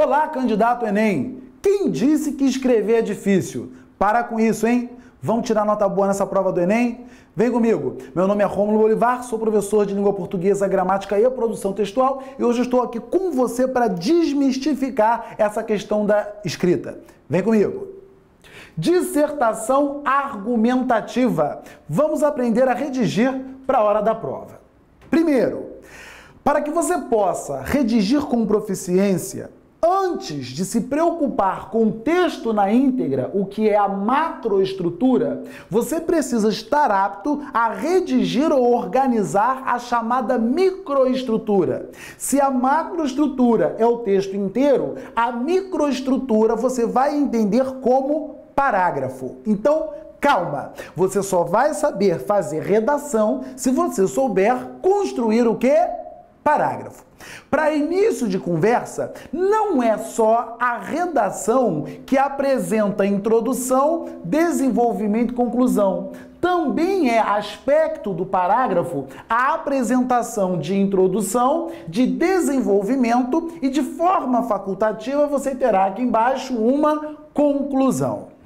Olá, candidato Enem! Quem disse que escrever é difícil? Para com isso, hein? Vamos tirar nota boa nessa prova do Enem? Vem comigo! Meu nome é Rômulo Olivar, sou professor de língua portuguesa, gramática e produção textual e hoje estou aqui com você para desmistificar essa questão da escrita. Vem comigo! Dissertação argumentativa. Vamos aprender a redigir para a hora da prova. Primeiro, para que você possa redigir com proficiência, antes de se preocupar com o texto na íntegra, o que é a macroestrutura, você precisa estar apto a redigir ou organizar a chamada microestrutura. Se a macroestrutura é o texto inteiro, a microestrutura você vai entender como parágrafo. Então, calma, você só vai saber fazer redação se você souber construir o quê? Parágrafo. Para início de conversa, não é só a redação que apresenta introdução, desenvolvimento e conclusão. Também é aspecto do parágrafo a apresentação de introdução, de desenvolvimento e de forma facultativa você terá aqui embaixo uma conclusão.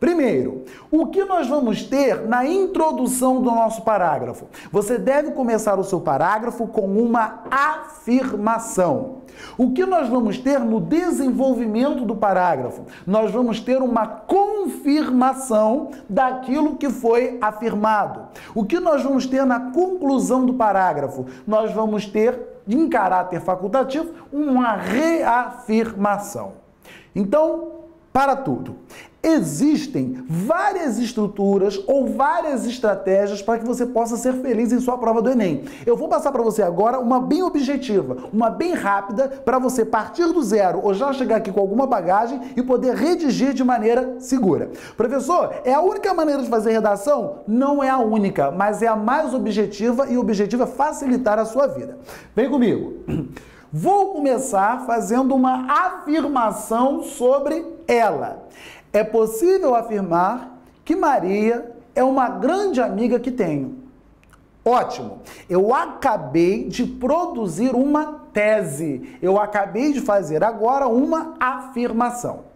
Primeiro, o que nós vamos ter na introdução do nosso parágrafo? Você deve começar o seu parágrafo com uma afirmação. O que nós vamos ter no desenvolvimento do parágrafo? Nós vamos ter uma confirmação daquilo que foi afirmado. O que nós vamos ter na conclusão do parágrafo? Nós vamos ter, em caráter facultativo, uma reafirmação. Então, para tudo. Existem várias estruturas ou várias estratégias para que você possa ser feliz em sua prova do Enem. Eu vou passar para você agora uma bem objetiva, uma bem rápida, para você partir do zero ou já chegar aqui com alguma bagagem e poder redigir de maneira segura. Professor, é a única maneira de fazer redação? Não é a única, mas é a mais objetiva e o objetivo é facilitar a sua vida. Vem comigo. Vou começar fazendo uma afirmação sobre ela. É possível afirmar que Maria é uma grande amiga que tenho. Ótimo! Eu acabei de produzir uma tese. Eu acabei de fazer agora uma afirmação.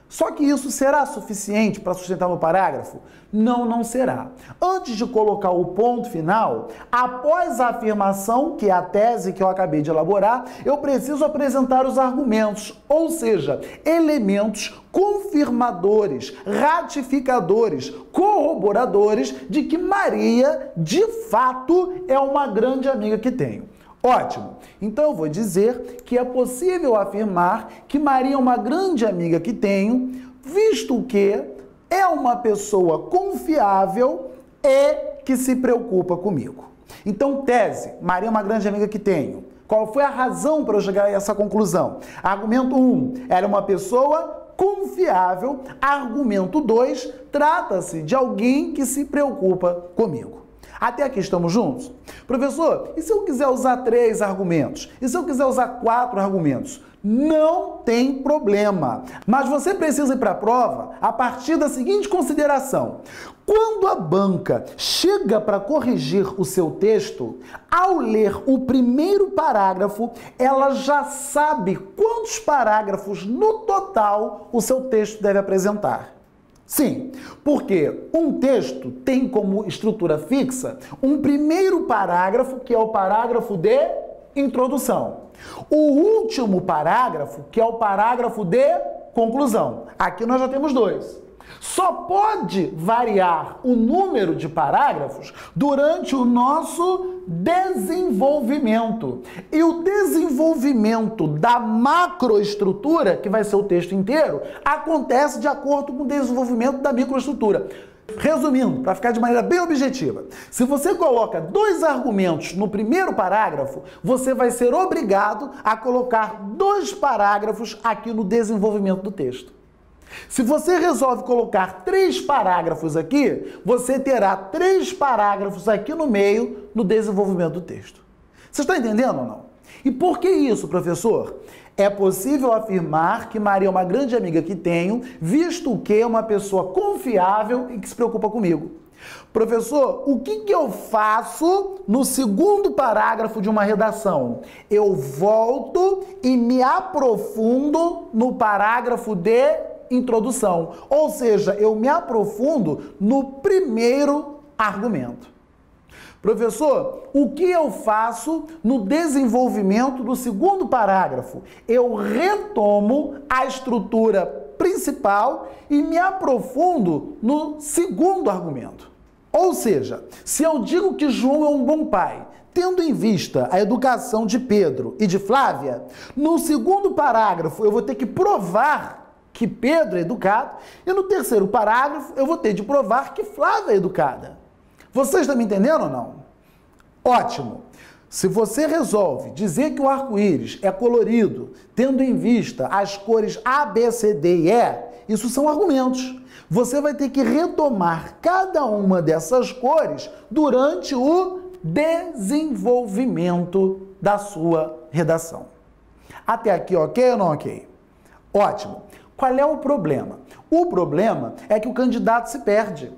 Só que isso será suficiente para sustentar meu parágrafo? Não, não será. Antes de colocar o ponto final, após a afirmação, que é a tese que eu acabei de elaborar, eu preciso apresentar os argumentos, ou seja, elementos confirmadores, ratificadores, corroboradores de que Maria, de fato, é uma grande amiga que tenho. Ótimo! Então eu vou dizer que é possível afirmar que Maria é uma grande amiga que tenho, visto que é uma pessoa confiável e que se preocupa comigo. Então, tese, Maria é uma grande amiga que tenho. Qual foi a razão para eu chegar a essa conclusão? Argumento 1, ela é uma pessoa confiável. Argumento 2, trata-se de alguém que se preocupa comigo. Até aqui estamos juntos? Professor, e se eu quiser usar 3 argumentos? E se eu quiser usar 4 argumentos? Não tem problema. Mas você precisa ir para a prova a partir da seguinte consideração. Quando a banca chega para corrigir o seu texto, ao ler o primeiro parágrafo, ela já sabe quantos parágrafos no total o seu texto deve apresentar. Sim, porque um texto tem como estrutura fixa um primeiro parágrafo, que é o parágrafo de introdução. O último parágrafo, que é o parágrafo de conclusão. Aqui nós já temos 2. Só pode variar o número de parágrafos durante o nosso desenvolvimento. E o desenvolvimento da macroestrutura, que vai ser o texto inteiro, acontece de acordo com o desenvolvimento da microestrutura. Resumindo, para ficar de maneira bem objetiva, se você coloca 2 argumentos no primeiro parágrafo, você vai ser obrigado a colocar 2 parágrafos aqui no desenvolvimento do texto. Se você resolve colocar 3 parágrafos aqui, você terá 3 parágrafos aqui no meio no desenvolvimento do texto. Você está entendendo ou não? E por que isso, professor? É possível afirmar que Maria é uma grande amiga que tenho, visto que é uma pessoa confiável e que se preocupa comigo. Professor, o que eu faço no segundo parágrafo de uma redação? Eu volto e me aprofundo no parágrafo de introdução. Ou seja, eu me aprofundo no primeiro argumento. Professor, o que eu faço no desenvolvimento do segundo parágrafo? Eu retomo a estrutura principal e me aprofundo no segundo argumento. Ou seja, se eu digo que João é um bom pai, tendo em vista a educação de Pedro e de Flávia, no segundo parágrafo eu vou ter que provar que Pedro é educado e no terceiro parágrafo eu vou ter de provar que Flávia é educada. Vocês estão me entendendo ou não? Ótimo! Se você resolve dizer que o arco-íris é colorido, tendo em vista as cores A, B, C, D e E, isso são argumentos. Você vai ter que retomar cada uma dessas cores durante o desenvolvimento da sua redação. Até aqui, ok ou não ok? Ótimo! Qual é o problema? O problema é que o candidato se perde.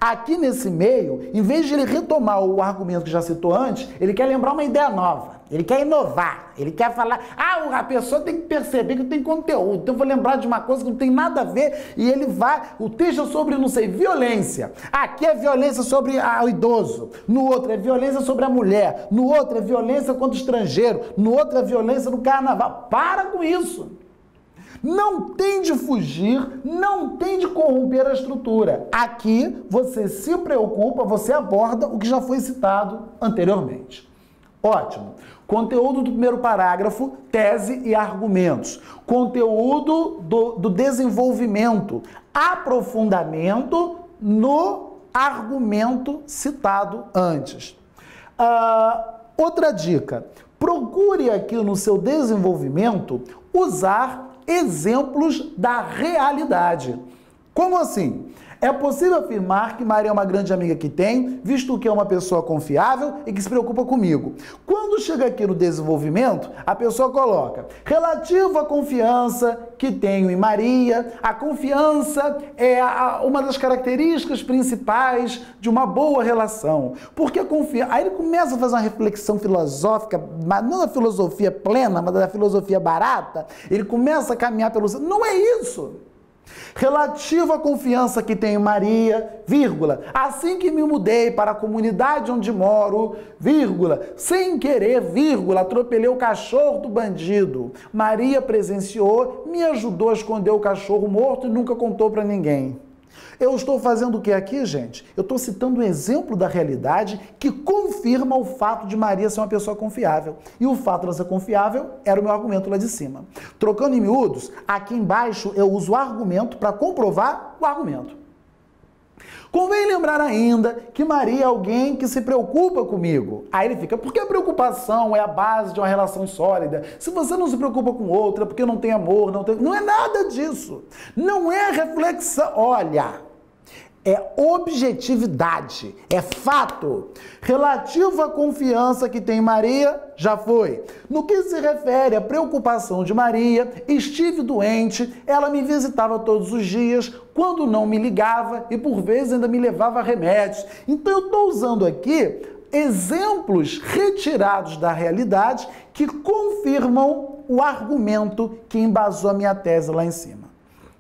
Aqui nesse meio, em vez de ele retomar o argumento que já citou antes, ele quer lembrar uma ideia nova, ele quer inovar, ele quer falar, a pessoa tem que perceber que tem conteúdo, então eu vou lembrar de uma coisa que não tem nada a ver, e ele vai, o texto é sobre, não sei, violência. Aqui é violência sobre o idoso, no outro é violência sobre a mulher, no outro é violência contra o estrangeiro, no outro é violência no carnaval. Para com isso! Não tem de fugir, não tem de corromper a estrutura. Aqui você se preocupa, você aborda o que já foi citado anteriormente. Ótimo. Conteúdo do primeiro parágrafo, tese e argumentos. Conteúdo do desenvolvimento, aprofundamento no argumento citado antes. Outra dica, procure aqui no seu desenvolvimento usar exemplos da realidade. Como assim? É possível afirmar que Maria é uma grande amiga que tenho, visto que é uma pessoa confiável e que se preocupa comigo. Quando chega aqui no desenvolvimento, a pessoa coloca relativo à confiança que tenho em Maria. A confiança é uma das características principais de uma boa relação. Porque a confiança... Aí ele começa a fazer uma reflexão filosófica, mas não da filosofia plena, mas da filosofia barata. Ele começa a caminhar pelo... Não é isso! Relativo à confiança que tenho em Maria, vírgula, assim que me mudei para a comunidade onde moro, vírgula, sem querer, vírgula, atropelei o cachorro do bandido. Maria presenciou, me ajudou a esconder o cachorro morto e nunca contou para ninguém. Eu estou fazendo o que aqui, gente? Eu estou citando um exemplo da realidade que confirma o fato de Maria ser uma pessoa confiável. E o fato de ser confiável era o meu argumento lá de cima. Trocando em miúdos, aqui embaixo eu uso o argumento para comprovar o argumento. Convém lembrar ainda que Maria é alguém que se preocupa comigo. Aí ele fica, porque a preocupação é a base de uma relação sólida. Se você não se preocupa com outra, porque não tem amor, não é nada disso. Não é reflexão. Olha, é objetividade, é fato. Relativo à confiança que tem em Maria, já foi. No que se refere à preocupação de Maria, estive doente, ela me visitava todos os dias, quando não me ligava e por vezes ainda me levava remédios. Então eu estou usando aqui exemplos retirados da realidade que confirmam o argumento que embasou a minha tese lá em cima.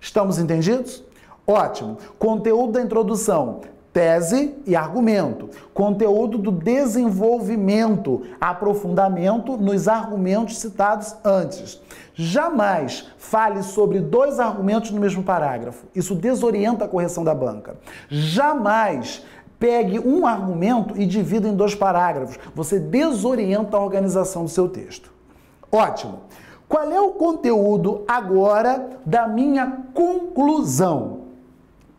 Estamos entendidos? Ótimo. Conteúdo da introdução, tese e argumento. Conteúdo do desenvolvimento, aprofundamento nos argumentos citados antes. Jamais fale sobre dois argumentos no mesmo parágrafo. Isso desorienta a correção da banca. Jamais pegue um argumento e divida em dois parágrafos. Você desorienta a organização do seu texto. Ótimo. Qual é o conteúdo agora da minha conclusão?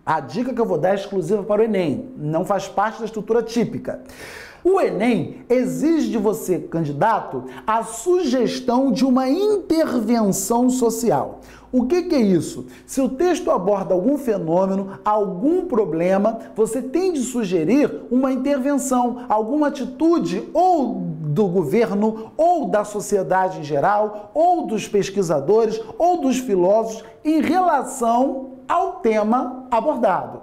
A dica que eu vou dar é exclusiva para o Enem, não faz parte da estrutura típica. O Enem exige de você, candidato, a sugestão de uma intervenção social. O que é isso? Se o texto aborda algum fenômeno, algum problema, você tem de sugerir uma intervenção, alguma atitude ou do governo, ou da sociedade em geral, ou dos pesquisadores, ou dos filósofos em relação ao tema abordado.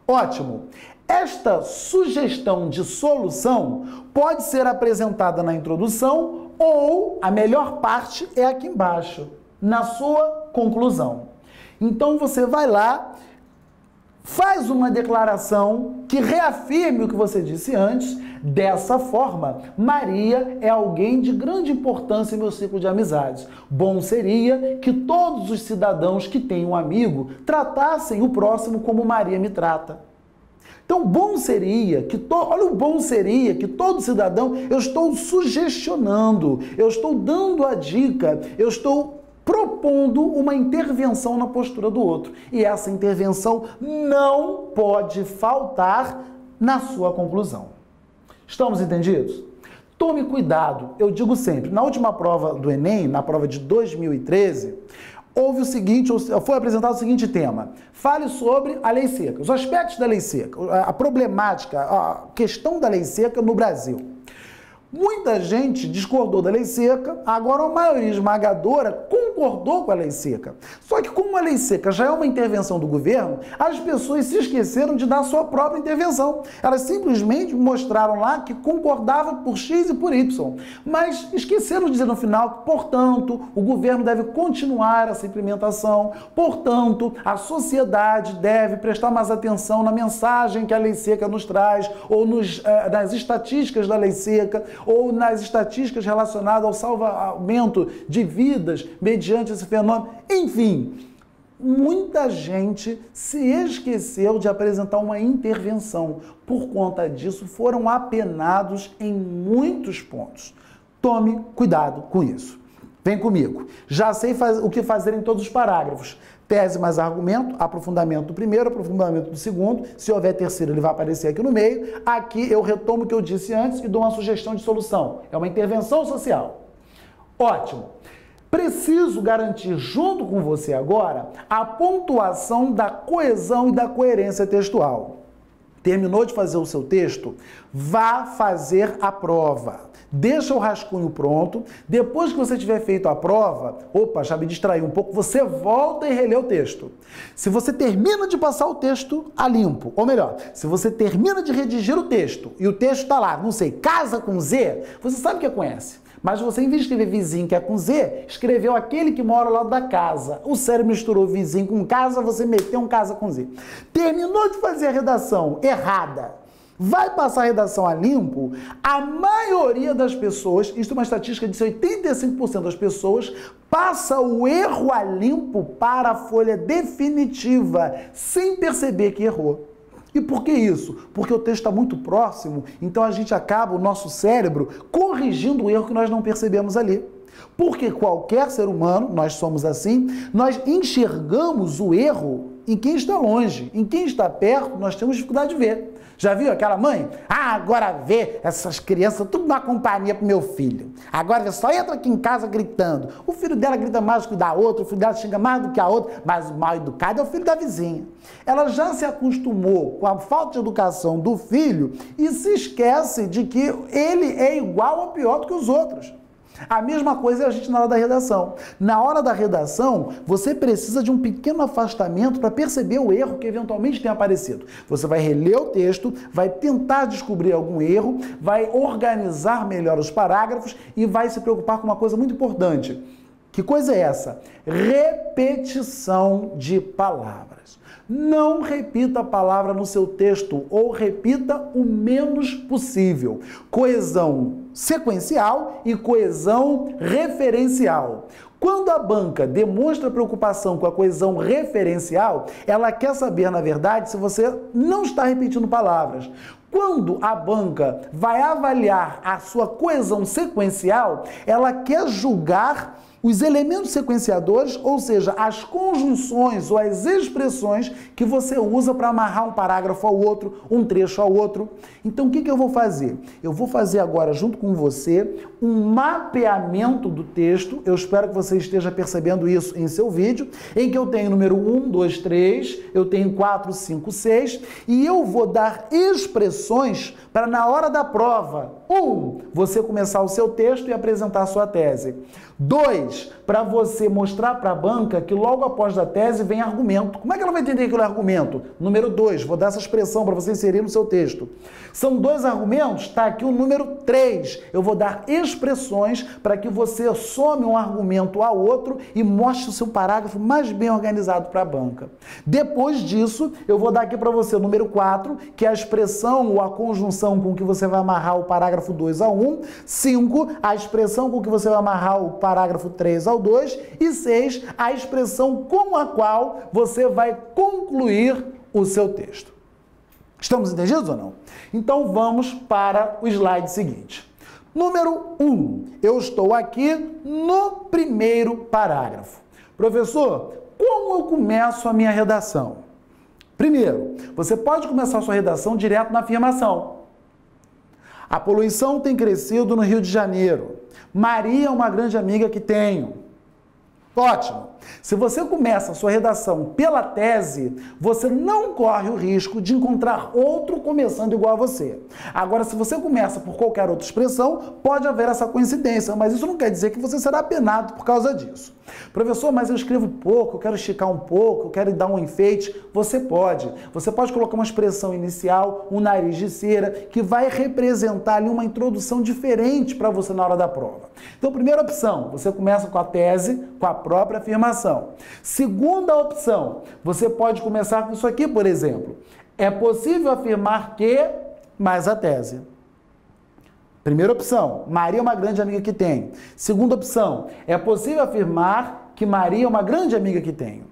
Ótimo! Esta sugestão de solução pode ser apresentada na introdução ou a melhor parte é aqui embaixo, na sua conclusão. Então você vai lá, faz uma declaração que reafirme o que você disse antes. Dessa forma, Maria é alguém de grande importância em meu ciclo de amizades. Bom seria que todos os cidadãos que têm um amigo tratassem o próximo como Maria me trata. Então, bom seria que olha o bom seria que todo cidadão, eu estou sugestionando, eu estou dando a dica, eu estou propondo uma intervenção na postura do outro. E essa intervenção não pode faltar na sua conclusão. Estamos entendidos? Tome cuidado, eu digo sempre, na última prova do Enem, na prova de 2013, houve o seguinte, foi apresentado o seguinte tema: fale sobre a lei seca, os aspectos da lei seca, a problemática, a questão da lei seca no Brasil. Muita gente discordou da lei seca, agora a maioria esmagadora concordou com a lei seca. Só que como a lei seca já é uma intervenção do governo, as pessoas se esqueceram de dar a sua própria intervenção. Elas simplesmente mostraram lá que concordavam por X e por Y, mas esqueceram de dizer no final que, portanto, o governo deve continuar essa implementação, portanto, a sociedade deve prestar mais atenção na mensagem que a lei seca nos traz, ou nas estatísticas da lei seca, ou nas estatísticas relacionadas ao salvamento de vidas mediante esse fenômeno. Enfim, muita gente se esqueceu de apresentar uma intervenção. Por conta disso, foram apenados em muitos pontos. Tome cuidado com isso. Vem comigo. Já sei o que fazer em todos os parágrafos. Tese mais argumento, aprofundamento do primeiro, aprofundamento do segundo. Se houver terceiro, ele vai aparecer aqui no meio. Aqui eu retomo o que eu disse antes e dou uma sugestão de solução. É uma intervenção social. Ótimo. Preciso garantir junto com você agora a pontuação da coesão e da coerência textual. Terminou de fazer o seu texto? Vá fazer a prova. Deixa o rascunho pronto. Depois que você tiver feito a prova, opa, já me distraí um pouco, você volta e relê o texto. Se você termina de passar o texto a limpo, ou melhor, se você termina de redigir o texto e o texto está lá, não sei, casa com Z, você sabe o que é com S. Mas você, em vez de escrever vizinho, que é com Z, escreveu aquele que mora ao lado da casa. O cérebro misturou vizinho com casa, você meteu um casa com Z. Terminou de fazer a redação errada, vai passar a redação a limpo, a maioria das pessoas, isso é uma estatística de 85% das pessoas, passa o erro a limpo para a folha definitiva, sem perceber que errou. E por que isso? Porque o texto está muito próximo, então a gente acaba, o nosso cérebro, corrigindo o erro que nós não percebemos ali. Porque qualquer ser humano, nós somos assim, nós enxergamos o erro em quem está longe. Em quem está perto, nós temos dificuldade de ver. Já viu aquela mãe? Ah, agora vê essas crianças tudo na companhia pro meu filho. Agora só entra aqui em casa gritando. O filho dela grita mais do que o da outra, o filho dela xinga mais do que a outra, mas o mal educado é o filho da vizinha. Ela já se acostumou com a falta de educação do filho e se esquece de que ele é igual ou pior do que os outros. A mesma coisa é a gente na hora da redação. Na hora da redação, você precisa de um pequeno afastamento para perceber o erro que eventualmente tem aparecido. Você vai reler o texto, vai tentar descobrir algum erro, vai organizar melhor os parágrafos e vai se preocupar com uma coisa muito importante. Que coisa é essa? Repetição de palavras. Não repita a palavra no seu texto ou repita o menos possível. Coesão sequencial e coesão referencial. Quando a banca demonstra preocupação com a coesão referencial, ela quer saber, na verdade, se você não está repetindo palavras. Quando a banca vai avaliar a sua coesão sequencial, ela quer julgar os elementos sequenciadores, ou seja, as conjunções ou as expressões que você usa para amarrar um parágrafo ao outro, um trecho ao outro. Então, o que eu vou fazer? Eu vou fazer agora, junto com você, um mapeamento do texto. Eu espero que você esteja percebendo isso em seu vídeo, em que eu tenho número 1, 2, 3, eu tenho 4, 5, 6, e eu vou dar expressões para, na hora da prova, 1, você começar o seu texto e apresentar a sua tese. 2, para você mostrar para a banca que logo após a tese vem argumento. Como é que ela vai entender aquele argumento? Número 2, vou dar essa expressão para você inserir no seu texto. São 2 argumentos? Está aqui o número 3. Eu vou dar expressões para que você some um argumento ao outro e mostre o seu parágrafo mais bem organizado para a banca. Depois disso, eu vou dar aqui para você o número 4, que é a expressão ou a conjunção com que você vai amarrar o parágrafo 2 ao 1. 5, a expressão com que você vai amarrar o parágrafo 3 ao 2. E 6, a expressão com a qual você vai concluir o seu texto. Estamos entendidos ou não? Então vamos para o slide seguinte. Número 1, eu estou aqui no primeiro parágrafo. Professor, como eu começo a minha redação? Primeiro, você pode começar a sua redação direto na afirmação. A poluição tem crescido no Rio de Janeiro. Maria é uma grande amiga que tenho. Ótimo! Se você começa a sua redação pela tese, você não corre o risco de encontrar outro começando igual a você. Agora, se você começa por qualquer outra expressão, pode haver essa coincidência, mas isso não quer dizer que você será penado por causa disso. Professor, mas eu escrevo pouco, eu quero esticar um pouco, eu quero dar um enfeite. Você pode. Você pode colocar uma expressão inicial, um nariz de cera, que vai representar ali uma introdução diferente para você na hora da prova. Então, primeira opção, você começa com a tese, com a própria afirmação. Segunda opção, você pode começar com isso aqui, por exemplo. É possível afirmar que, mais a tese. Primeira opção, Maria é uma grande amiga que tenho. Segunda opção, é possível afirmar que Maria é uma grande amiga que tenho.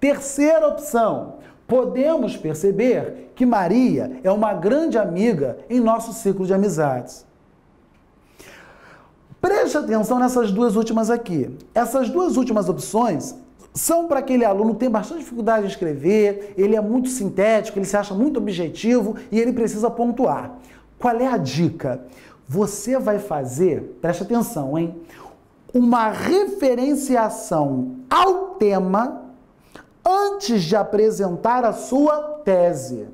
Terceira opção, podemos perceber que Maria é uma grande amiga em nosso ciclo de amizades. Preste atenção nessas duas últimas aqui. Essas duas últimas opções são para aquele aluno que tem bastante dificuldade de escrever, ele é muito sintético, ele se acha muito objetivo e ele precisa pontuar. Qual é a dica? Você vai fazer, preste atenção, hein? Uma referenciação ao tema antes de apresentar a sua tese.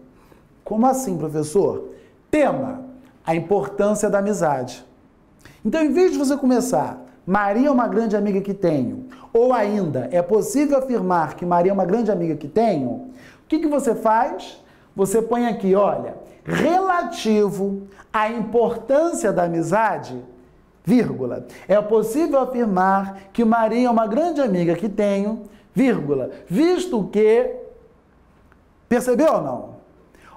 Como assim, professor? Tema, a importância da amizade. Então, em vez de você começar, Maria é uma grande amiga que tenho, ou ainda, é possível afirmar que Maria é uma grande amiga que tenho, o que você faz? Você põe aqui, olha, relativo à importância da amizade, vírgula, é possível afirmar que Maria é uma grande amiga que tenho, vírgula, visto que, percebeu ou não?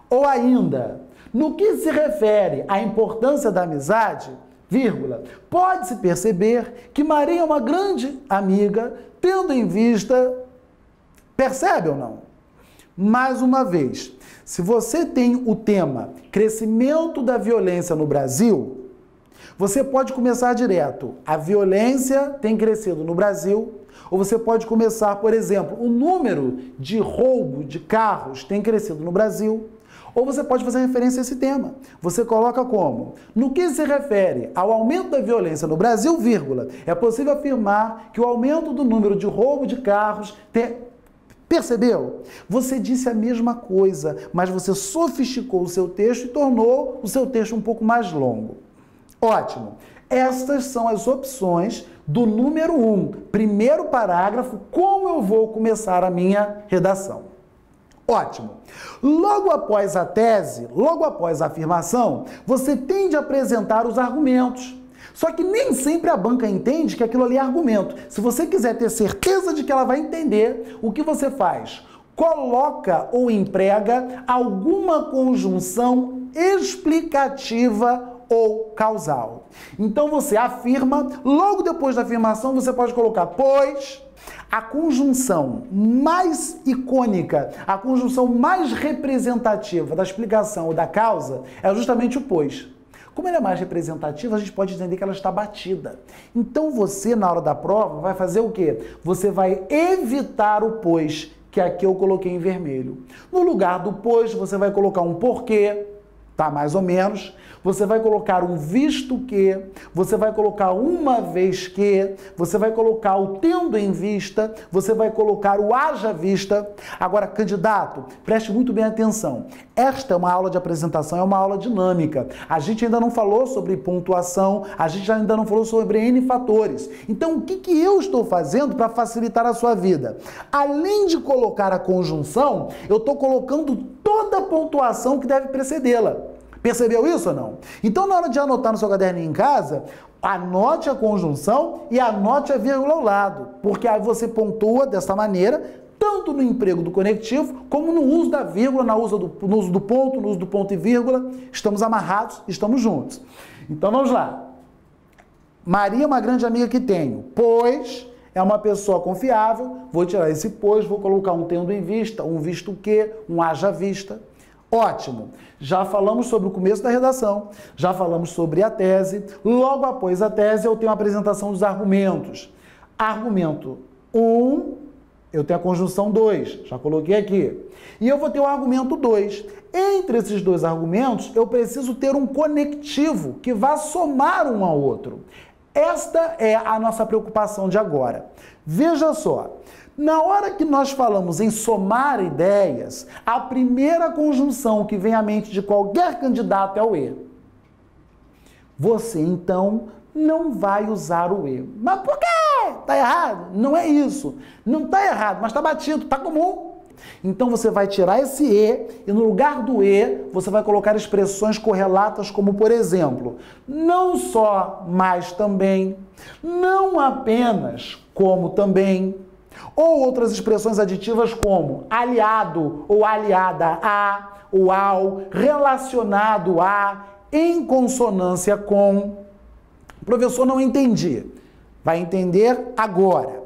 Ou ainda, no que se refere à importância da amizade, vírgula, pode-se perceber que Maria é uma grande amiga, tendo em vista... Percebe ou não? Mais uma vez, se você tem o tema crescimento da violência no Brasil, você pode começar direto. A violência tem crescido no Brasil. Ou você pode começar, por exemplo, o número de roubo de carros tem crescido no Brasil. Ou você pode fazer referência a esse tema. Você coloca como? No que se refere ao aumento da violência no Brasil, vírgula, é possível afirmar que o aumento do número de roubo de carros tem... Percebeu? Você disse a mesma coisa, mas você sofisticou o seu texto e tornou o seu texto um pouco mais longo. Ótimo! Estas são as opções do número 1, primeiro parágrafo, como eu vou começar a minha redação. Ótimo! Logo após a tese, logo após a afirmação, você tem de apresentar os argumentos. Só que nem sempre a banca entende que aquilo ali é argumento. Se você quiser ter certeza de que ela vai entender, o que você faz? Coloca ou emprega alguma conjunção explicativa ou causal. Então você afirma, logo depois da afirmação você pode colocar pois... A conjunção mais icônica, a conjunção mais representativa da explicação ou da causa é justamente o pois. Como ela é mais representativa, a gente pode entender que ela está batida. Então você, na hora da prova, vai fazer o quê? Você vai evitar o pois, que aqui eu coloquei em vermelho. No lugar do pois, você vai colocar um porquê, tá? Mais ou menos. Você vai colocar um visto que, você vai colocar uma vez que, você vai colocar o tendo em vista, você vai colocar o haja vista. Agora, candidato, preste muito bem atenção. Esta é uma aula de apresentação, é uma aula dinâmica. A gente ainda não falou sobre pontuação, a gente ainda não falou sobre N fatores. Então, o que eu estou fazendo para facilitar a sua vida? Além de colocar a conjunção, eu estou colocando toda a pontuação que deve precedê-la. Percebeu isso ou não? Então, na hora de anotar no seu caderninho em casa, anote a conjunção e anote a vírgula ao lado, porque aí você pontua dessa maneira, tanto no emprego do conectivo, como no uso da vírgula, no uso do ponto, no uso do ponto e vírgula. Estamos amarrados, estamos juntos. Então, vamos lá. Maria é uma grande amiga que tenho, pois é uma pessoa confiável. Vou tirar esse pois, vou colocar um tendo em vista, um visto que, um haja vista. Ótimo! Já falamos sobre o começo da redação, já falamos sobre a tese. Logo após a tese, eu tenho a apresentação dos argumentos. Argumento 1, eu tenho a conjunção 2, já coloquei aqui. E eu vou ter o argumento 2. Entre esses dois argumentos, eu preciso ter um conectivo que vá somar um ao outro. Esta é a nossa preocupação de agora. Veja só. Na hora que nós falamos em somar ideias, a primeira conjunção que vem à mente de qualquer candidato é o e. Você, então, não vai usar o e. Mas por quê? Está errado? Não é isso. Não está errado, mas está batido, está comum. Então você vai tirar esse e no lugar do e, você vai colocar expressões correlatas como, por exemplo, não só, mas também, não apenas, como também, ou outras expressões aditivas como aliado ou aliada a, ou ao, relacionado a, em consonância com. Professor, não entendi. Vai entender agora.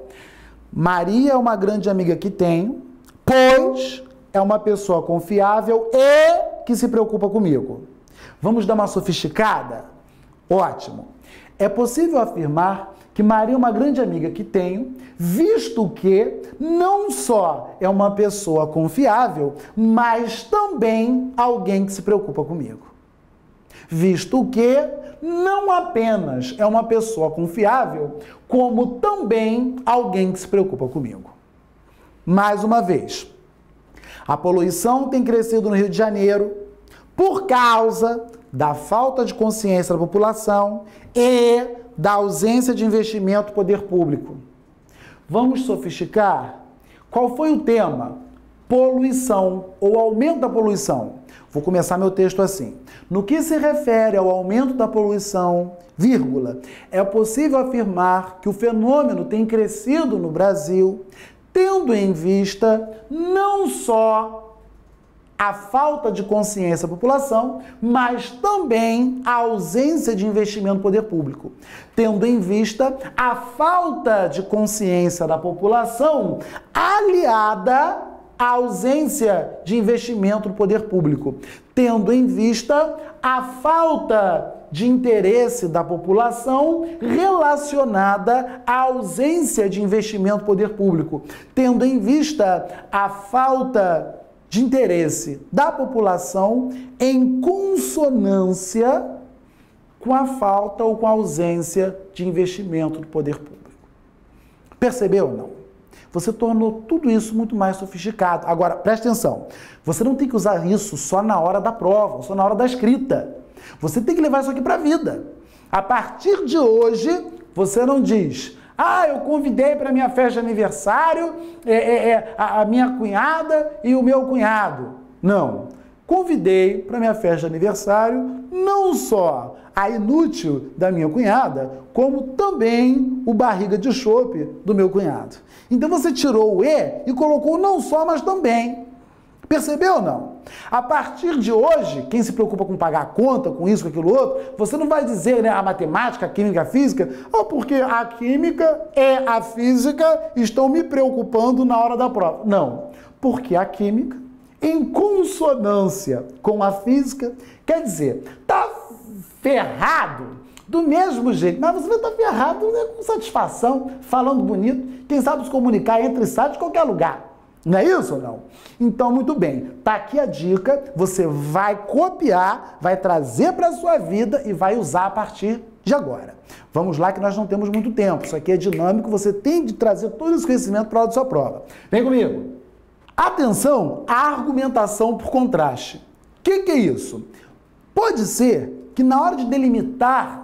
Maria é uma grande amiga que tenho, pois é uma pessoa confiável e que se preocupa comigo. Vamos dar uma sofisticada? Ótimo. É possível afirmar que Maria é uma grande amiga que tenho, visto que não só é uma pessoa confiável, mas também alguém que se preocupa comigo. Visto que não apenas é uma pessoa confiável, como também alguém que se preocupa comigo. Mais uma vez, a poluição tem crescido no Rio de Janeiro por causa da falta de consciência da população e da ausência de investimento do poder público. Vamos sofisticar? Qual foi o tema? Poluição ou aumento da poluição. Vou começar meu texto assim. No que se refere ao aumento da poluição, vírgula, é possível afirmar que o fenômeno tem crescido no Brasil, tendo em vista não só a falta de consciência da população, mas também a ausência de investimento do poder público. Tendo em vista a falta de consciência da população aliada à ausência de investimento do poder público. Tendo em vista a falta de interesse da população relacionada à ausência de investimento do poder público. Tendo em vista a falta de interesse da população em consonância com a falta ou com a ausência de investimento do poder público. Percebeu ou não? Você tornou tudo isso muito mais sofisticado. Agora, preste atenção, você não tem que usar isso só na hora da prova, só na hora da escrita. Você tem que levar isso aqui para a vida. A partir de hoje, você não diz: ah, eu convidei para minha festa de aniversário a minha cunhada e o meu cunhado. Não. Convidei para minha festa de aniversário não só a inútil da minha cunhada, como também o barriga de chope do meu cunhado. Então você tirou o e e colocou não só, mas também. Percebeu ou não? A partir de hoje, quem se preocupa com pagar a conta, com isso, com aquilo outro, você não vai dizer, né, a matemática, a química, a física, porque a química e a física estão me preocupando na hora da prova. Não, porque a química, em consonância com a física, quer dizer, está ferrado do mesmo jeito. Mas você vai estar ferrado, né, com satisfação, falando bonito, quem sabe se comunicar entre sites de qualquer lugar. Não é isso ou não? Então, muito bem. Tá aqui a dica, você vai copiar, vai trazer para a sua vida e vai usar a partir de agora. Vamos lá que nós não temos muito tempo. Isso aqui é dinâmico, você tem de trazer todo esse conhecimento para a hora da sua prova. Vem comigo. Atenção à argumentação por contraste. O que é isso? Pode ser que na hora de delimitar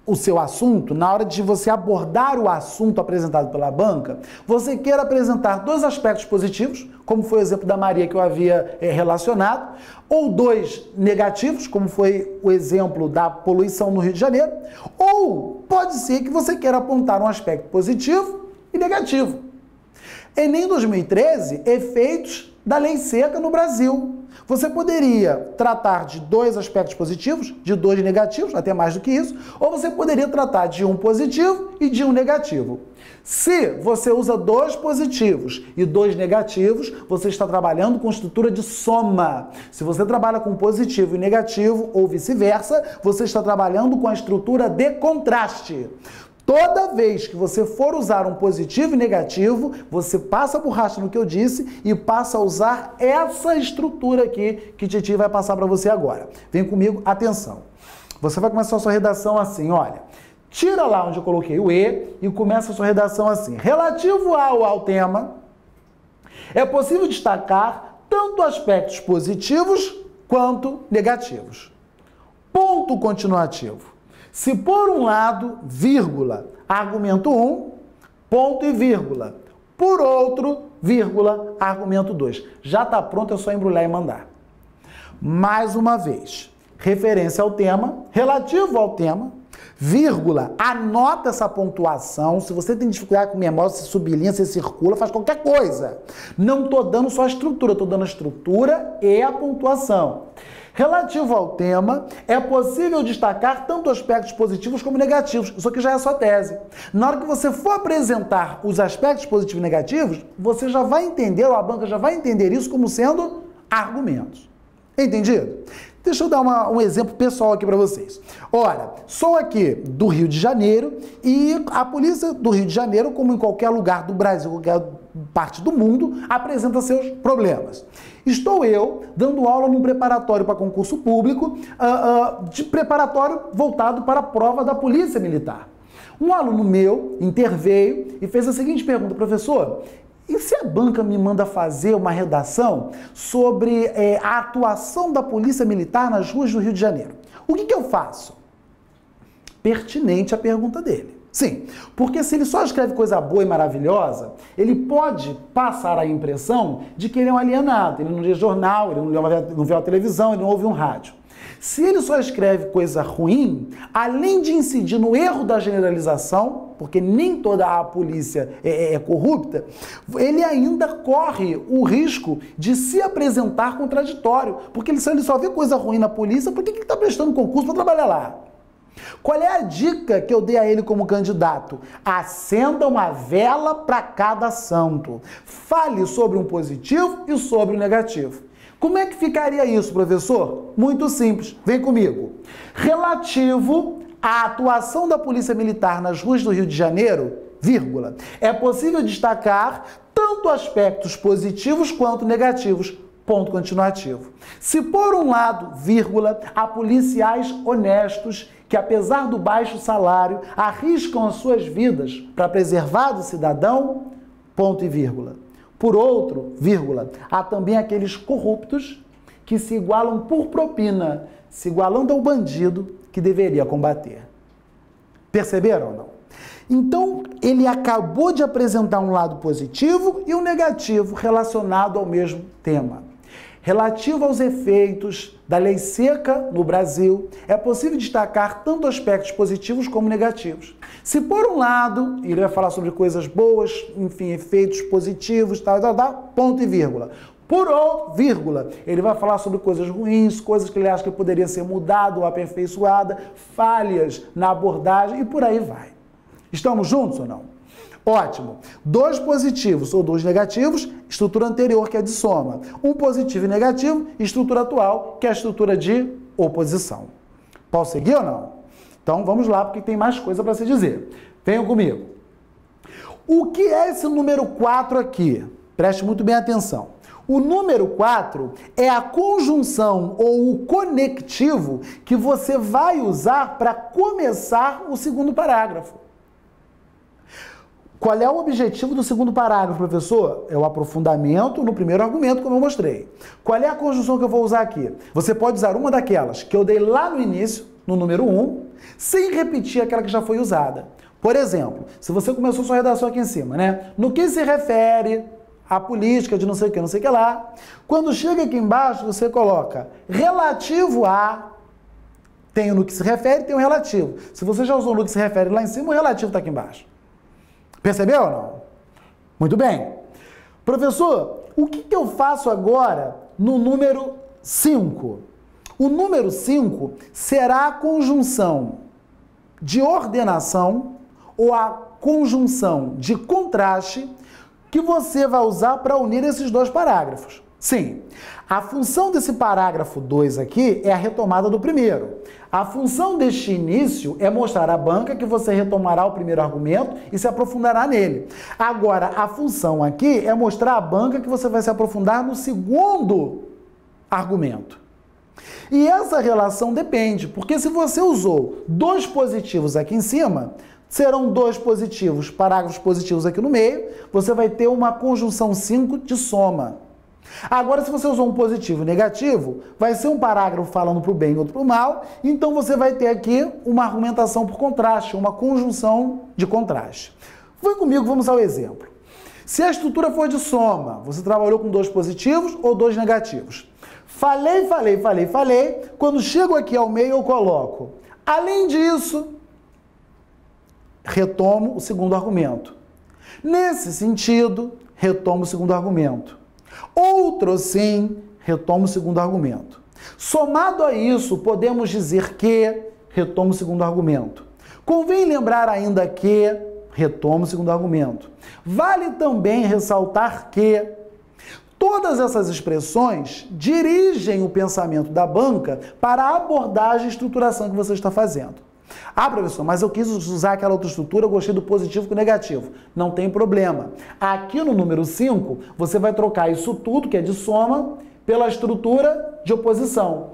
o seu assunto, na hora de você abordar o assunto apresentado pela banca, você queira apresentar dois aspectos positivos, como foi o exemplo da Maria que eu havia relacionado, ou dois negativos, como foi o exemplo da poluição no Rio de Janeiro, ou pode ser que você queira apontar um aspecto positivo e negativo. Enem 2013, efeitos da lei seca no Brasil. Você poderia tratar de dois aspectos positivos, de dois negativos, até mais do que isso, ou você poderia tratar de um positivo e de um negativo. Se você usa dois positivos e dois negativos, você está trabalhando com estrutura de soma. Se você trabalha com positivo e negativo, ou vice-versa, você está trabalhando com a estrutura de contraste. Toda vez que você for usar um positivo e negativo, você passa a borracha no que eu disse e passa a usar essa estrutura aqui que Titi vai passar para você agora. Vem comigo, atenção. Você vai começar a sua redação assim, olha. Tira lá onde eu coloquei o E e começa a sua redação assim. Relativo ao tema, é possível destacar tanto aspectos positivos quanto negativos. Ponto continuativo. Se por um lado, vírgula, argumento 1, ponto e vírgula. Por outro, vírgula, argumento 2. Já está pronto, é só embrulhar e mandar. Mais uma vez, referência ao tema, relativo ao tema, vírgula, anota essa pontuação. Se você tem dificuldade com memória, você sublinha, você circula, faz qualquer coisa. Não estou dando só a estrutura, estou dando a estrutura e a pontuação. Relativo ao tema, é possível destacar tanto aspectos positivos como negativos. Isso aqui já é a sua tese. Na hora que você for apresentar os aspectos positivos e negativos, você já vai entender, ou a banca já vai entender isso como sendo argumentos. Entendido? Deixa eu dar um exemplo pessoal aqui para vocês. Olha, sou aqui do Rio de Janeiro e a polícia do Rio de Janeiro, como em qualquer lugar do Brasil, qualquer parte do mundo, apresenta seus problemas. Estou eu dando aula num preparatório para concurso público, de preparatório voltado para a prova da Polícia Militar. Um aluno meu interveio e fez a seguinte pergunta: professor, e se a banca me manda fazer uma redação sobre a atuação da Polícia Militar nas ruas do Rio de Janeiro? O que eu faço? Pertinente a pergunta dele. Sim, porque se ele só escreve coisa boa e maravilhosa, ele pode passar a impressão de que ele é um alienado. Ele não lê jornal, ele não vê a televisão, ele não ouve um rádio. Se ele só escreve coisa ruim, além de incidir no erro da generalização, porque nem toda a polícia é corrupta, ele ainda corre o risco de se apresentar contraditório. Porque se ele só vê coisa ruim na polícia, por que ele está prestando concurso para trabalhar lá? Qual é a dica que eu dei a ele como candidato? Acenda uma vela para cada santo. Fale sobre um positivo e sobre um negativo. Como é que ficaria isso, professor? Muito simples. Vem comigo. Relativo à atuação da Polícia Militar nas ruas do Rio de Janeiro, vírgula, é possível destacar tanto aspectos positivos quanto negativos. Ponto continuativo. Se por um lado, vírgula, há policiais honestos que, apesar do baixo salário, arriscam as suas vidas para preservar do cidadão, ponto e vírgula. Por outro, vírgula, há também aqueles corruptos que se igualam por propina, se igualando ao bandido que deveria combater. Perceberam ou não? Então, ele acabou de apresentar um lado positivo e um negativo relacionado ao mesmo tema. Relativo aos efeitos da lei seca no Brasil, é possível destacar tanto aspectos positivos como negativos. Se por um lado, ele vai falar sobre coisas boas, enfim, efeitos positivos, tal, ponto e vírgula. Por outro, vírgula, ele vai falar sobre coisas ruins, coisas que ele acha que poderia ser mudado ou aperfeiçoada, falhas na abordagem e por aí vai. Estamos juntos ou não? Ótimo. Dois positivos ou dois negativos, estrutura anterior, que é de soma. Um positivo e negativo, estrutura atual, que é a estrutura de oposição. Posso seguir ou não? Então vamos lá, porque tem mais coisa para se dizer. Venham comigo. O que é esse número 4 aqui? Preste muito bem atenção. O número 4 é a conjunção ou o conectivo que você vai usar para começar o segundo parágrafo. Qual é o objetivo do segundo parágrafo, professor? É o aprofundamento no primeiro argumento, como eu mostrei. Qual é a conjunção que eu vou usar aqui? Você pode usar uma daquelas que eu dei lá no início, no número 1, sem repetir aquela que já foi usada. Por exemplo, se você começou sua redação aqui em cima, né? No que se refere a política de não sei o que lá. Quando chega aqui embaixo, você coloca relativo a... Tem o no que se refere, tem o relativo. Se você já usou o no que se refere lá em cima, o relativo está aqui embaixo. Percebeu ou não? Muito bem. Professor, o que eu faço agora no número 5? O número 5 será a conjunção de ordenação ou a conjunção de contraste que você vai usar para unir esses dois parágrafos. Sim, a função desse parágrafo 2 aqui é a retomada do primeiro. A função deste início é mostrar à banca que você retomará o primeiro argumento e se aprofundará nele. Agora, a função aqui é mostrar à banca que você vai se aprofundar no segundo argumento. E essa relação depende, porque se você usou dois positivos aqui em cima, serão dois positivos, parágrafos positivos aqui no meio, você vai ter uma conjunção 5 de soma. Agora, se você usou um positivo e negativo, vai ser um parágrafo falando para o bem e outro para o mal, então você vai ter aqui uma argumentação por contraste, uma conjunção de contraste. Vem comigo, vamos ao exemplo. Se a estrutura for de soma, você trabalhou com dois positivos ou dois negativos. Falei. Quando chego aqui ao meio, eu coloco. Além disso, retomo o segundo argumento. Nesse sentido, retomo o segundo argumento. Outro sim, retomo o segundo argumento. Somado a isso, podemos dizer que retomo o segundo argumento. Convém lembrar ainda que retomo o segundo argumento. Vale também ressaltar que todas essas expressões dirigem o pensamento da banca para a abordagem e estruturação que você está fazendo. Ah, professor, mas eu quis usar aquela outra estrutura, eu gostei do positivo com o negativo. Não tem problema. Aqui no número 5, você vai trocar isso tudo, que é de soma, pela estrutura de oposição.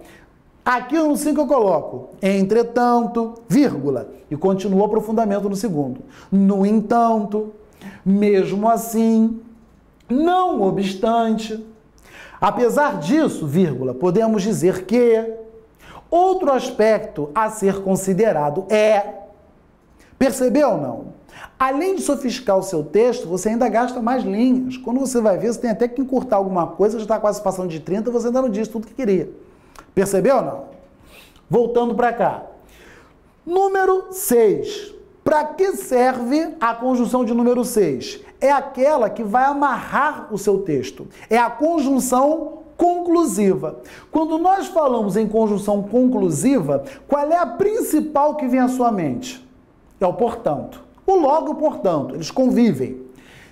Aqui no 5 eu coloco, entretanto, vírgula, e continuo o aprofundamento no segundo. No entanto, mesmo assim, não obstante, apesar disso, vírgula, podemos dizer que... Outro aspecto a ser considerado é... Percebeu ou não? Além de sofisticar o seu texto, você ainda gasta mais linhas. Quando você vai ver, você tem até que encurtar alguma coisa, já está quase passando de 30, você ainda não disse tudo que queria. Percebeu ou não? Voltando para cá. Número 6. Para que serve a conjunção de número 6? É aquela que vai amarrar o seu texto. É a conjunção conclusiva. Quando nós falamos em conjunção conclusiva, qual é a principal que vem à sua mente? É o portanto. O logo e o portanto, eles convivem.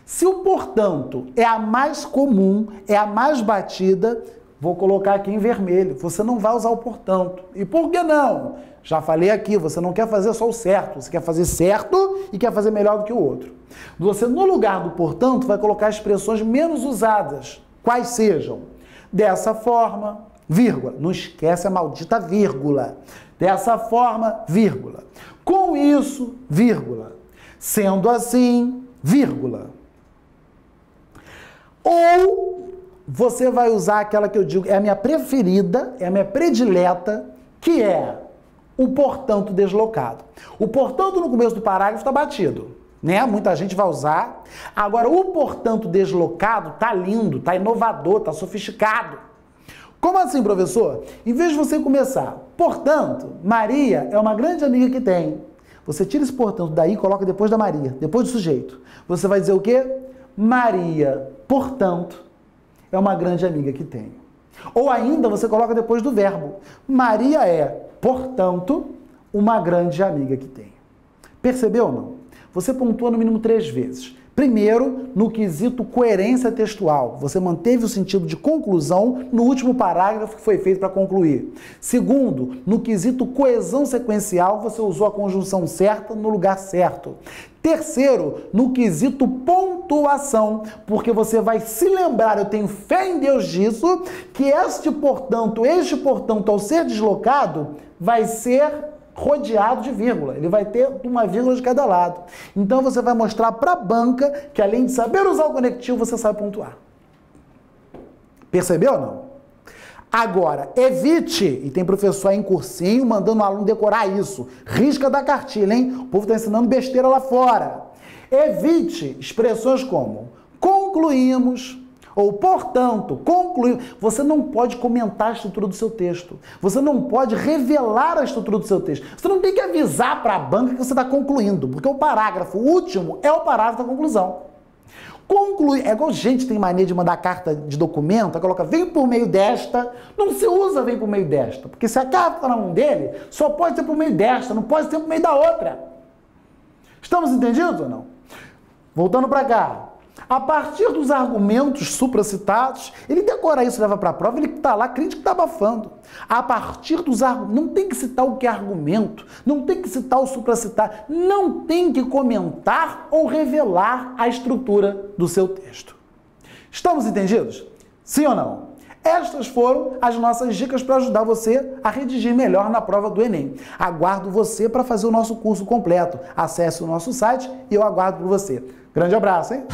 Se o portanto é a mais comum, é a mais batida, vou colocar aqui em vermelho. Você não vai usar o portanto. E por que não? Já falei aqui, você não quer fazer só o certo, você quer fazer certo e quer fazer melhor do que o outro. Você, no lugar do portanto, vai colocar expressões menos usadas, quais sejam. Dessa forma, vírgula. Não esquece a maldita vírgula. Dessa forma, vírgula. Com isso, vírgula. Sendo assim, vírgula. Ou você vai usar aquela que eu digo, é a minha preferida, é a minha predileta, que é o portanto deslocado. O portanto no começo do parágrafo está batido, né? Muita gente vai usar. Agora, o portanto deslocado tá lindo, tá inovador, tá sofisticado. Como assim, professor? Em vez de você começar, portanto, Maria é uma grande amiga que tem. Você tira esse portanto daí e coloca depois da Maria, depois do sujeito. Você vai dizer o quê? Maria, portanto, é uma grande amiga que tenho. Ou ainda você coloca depois do verbo. Maria é, portanto, uma grande amiga que tenho. Percebeu ou não? Você pontua no mínimo 3 vezes. Primeiro, no quesito coerência textual. Você manteve o sentido de conclusão no último parágrafo que foi feito para concluir. Segundo, no quesito coesão sequencial, você usou a conjunção certa no lugar certo. Terceiro, no quesito pontuação, porque você vai se lembrar, eu tenho fé em Deus disso, que este, portanto, ao ser deslocado, vai ser rodeado de vírgula. Ele vai ter uma vírgula de cada lado. Então você vai mostrar para a banca que além de saber usar o conectivo, você sabe pontuar. Percebeu ou não? Agora, evite, e tem professor aí em cursinho mandando o aluno decorar isso. Risca da cartilha, hein? O povo está ensinando besteira lá fora. Evite expressões como concluímos, ou, portanto, concluir. Você não pode comentar a estrutura do seu texto. Você não pode revelar a estrutura do seu texto. Você não tem que avisar para a banca que você está concluindo, porque o parágrafo último é o parágrafo da conclusão. Concluir, é igual gente tem mania de mandar carta de documento, coloca vem por meio desta, não se usa vem por meio desta, porque se a carta está na mão dele, só pode ser por meio desta, não pode ser por meio da outra. Estamos entendidos ou não? Voltando para cá. A partir dos argumentos supracitados, ele decora isso, leva para a prova, ele está lá, crente que está abafando. A partir dos argumentos, não tem que citar o que é argumento, não tem que citar o supracitar, não tem que comentar ou revelar a estrutura do seu texto. Estamos entendidos? Sim ou não? Estas foram as nossas dicas para ajudar você a redigir melhor na prova do Enem. Aguardo você para fazer o nosso curso completo. Acesse o nosso site e eu aguardo por você. Grande abraço, hein?